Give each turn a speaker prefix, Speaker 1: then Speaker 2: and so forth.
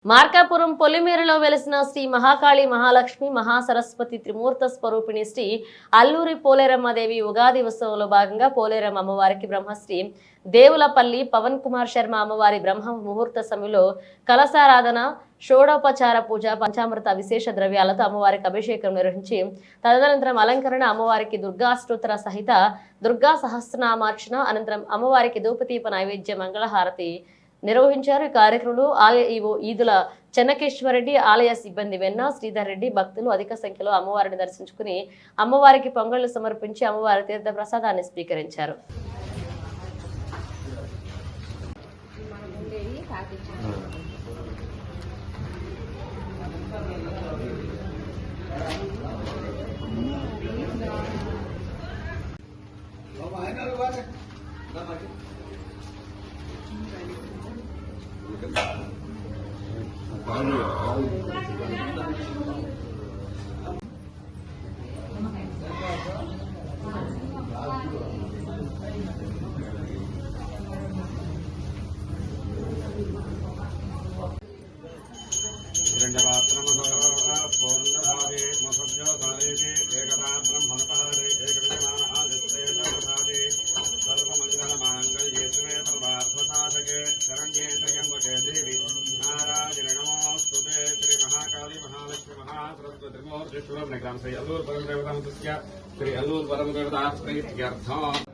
Speaker 1: మార్కాపురం పొలిమేరలో వెలిసిన శ్రీ మహాకాళి మహాలక్ష్మి మహాసరస్వతి త్రిమూర్త స్వరూపిణి శ్రీ అల్లూరి పోలేరమ్మదేవి ఉగాది ఉత్సవంలో భాగంగా పోలేరమ్మ అమ్మవారికి బ్రహ్మశ్రీ దేవులపల్లి పవన్ కుమార్ శర్మ అమ్మవారి బ్రహ్మ ముహూర్త సమయంలో కలశారాధన షోడోపచార పూజ పంచామృత విశేష ద్రవ్యాలతో అమ్మవారికి అభిషేకం నిర్వహించి తదనంతరం అలంకరణ అమ్మవారికి దుర్గాష్టోత్తర సహిత దుర్గా సహస్రనామార్చన అనంతరం అమ్మవారికి ధూపదీప నైవేద్య మంగళహారతి నిర్వహించారు। ఈ కార్యక్రమంలో ఆలయ ఈవో ఈదుల చెన్నకేశ్వరరెడ్డి, ఆలయ సిబ్బంది వెన్న శ్రీధర్ రెడ్డి, భక్తులు అధిక సంఖ్యలో అమ్మవారిని దర్శించుకుని అమ్మవారికి పొంగళ్లు సమర్పించి అమ్మవారి తీర్థ ప్రసాదాన్ని స్వీకరించారు।
Speaker 2: श्री अल्लूर परम देवता श्री अल्लूर परम देवता प्रीत्यर्थम